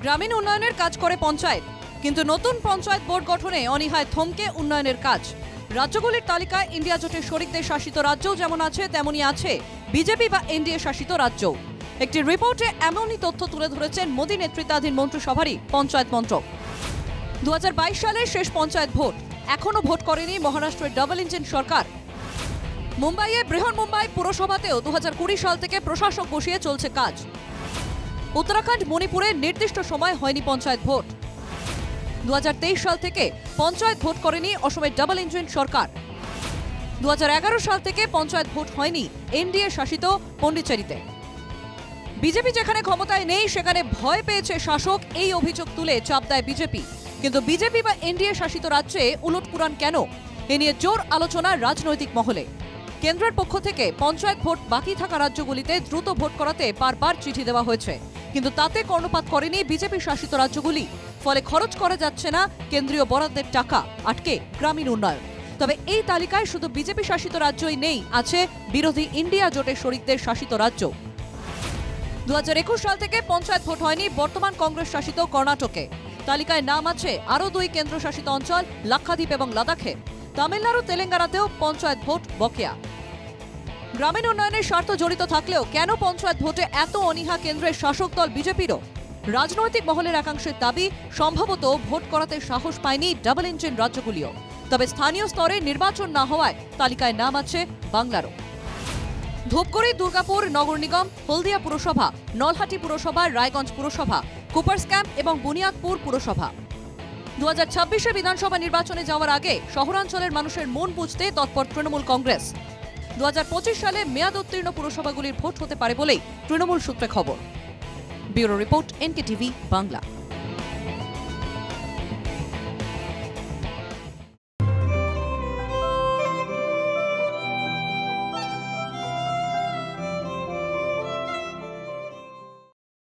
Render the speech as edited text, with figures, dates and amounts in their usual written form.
গ্রামীণ উন্নয়নের কাজ করে পঞ্চায়েত, কিন্তু নতুন পঞ্চায়েত বোর্ড গঠনে অনীহায় থমকে উন্নয়নের কাজ। রাজ্যগুলির তালিকায় ইন্ডিয়া জোটের শরিকদের শাসিত রাজ্যও যেমন আছে তেমনি আছে বিজেপি বা এনডিএ শাসিত রাজ্য। একটি রিপোর্টে এমনই তথ্য তুলে ধরেছেন মোদী নেতৃত্বাধীন মন্ত্রিসভারই পঞ্চায়েত মন্ত্রক। 2022 সালের শেষ পঞ্চায়েত ভোট, এখনো ভোট করেনি মহারাষ্ট্রের ডাবল ইঞ্জিন সরকার। মুম্বাইয়ে বৃহন্মুম্বাই পুরসভাতেও 2020 সাল থেকে প্রশাসক বসিয়ে চলছে কাজ। উত্তরাখণ্ড মণিপুরে নির্দিষ্ট সময় হয়নি পঞ্চায়েত ভোট। 2023 সাল থেকে পঞ্চায়েত ভোট করেনি অসমের ডাবল ইঞ্জিন সরকার। 2011 সাল থেকে পঞ্চায়েত ভোট হয়নি এনডিএ শাসিত পন্ডিচেরিতে। বিজেপি যেখানে ক্ষমতায় নেই সেখানে ভয় পেয়েছে শাসক, এই অভিযোগ তুলে চাপ দেয় বিজেপি। কিন্তু বিজেপি বা এনডিএ শাসিত রাজ্যে উলটপুরাণ কেন, এ নিয়ে জোর আলোচনা রাজনৈতিক মহলে। কেন্দ্রের পক্ষ থেকে পঞ্চায়েত ভোট বাকি থাকা রাজ্যগুলিতে দ্রুত ভোট করাতে বারবার চিঠি দেওয়া হয়েছে, কিন্তু তাতে কর্ণপাত করেনি বিজেপি শাসিত রাজ্যগুলি। ফলে খরচ করা যাচ্ছে না কেন্দ্রীয় বরাদ্দের টাকা, আটকে গ্রামীণ উন্নয়ন। তবে এই তালিকায় শুধু বিজেপি শাসিত রাজ্যই নেই, আছে বিরোধী ইন্ডিয়া জোটের শরিকদের শাসিত রাজ্য। 2021 সাল থেকে পঞ্চায়েত ভোট হয়নি বর্তমান কংগ্রেস শাসিত কর্ণাটকে। তালিকায় নাম আছে আরও 2 কেন্দ্রশাসিত অঞ্চল লাক্ষাদ্বীপ এবং লাদাখে। তামিলনাড়ু তেলেঙ্গানাতেও পঞ্চায়েত ভোট বকেয়া। গ্রামীণ উন্নয়নের স্বার্থ জড়িত থাকলেও কেন পঞ্চায়েত ভোটে এত অনীহা কেন্দ্রের শাসক দল বিজেপিরও? রাজনৈতিক মহলের একাংশের দাবি, সম্ভবত ভোট করাতে সাহস পায়নি ডাবল ইঞ্জিন রাজ্যগুলিও। তবে স্থানীয় স্তরে নির্বাচন না হওয়ায় তালিকায় নাম আছে বাংলারও। ধূপগুড়ি, দুর্গাপুর নগর নিগম, হলদিয়া পুরসভা, নলহাটি পুরসভা, রায়গঞ্জ পুরসভা, কুপার্স ক্যাম্প এবং বুনিয়াদপুর পুরসভা। 2026 বিধানসভা নির্বাচনে যাওয়ার আগে শহরাঞ্চলের মানুষের মন বুঝতে তৎপর তৃণমূল কংগ্রেস। 2025 সালে মেয়াদ উত্তীর্ণ পুরসভাগুলির ভোট হতে পারে বলেই তৃণমূল সূত্রে খবর। Bureau report, NKTV Bangla.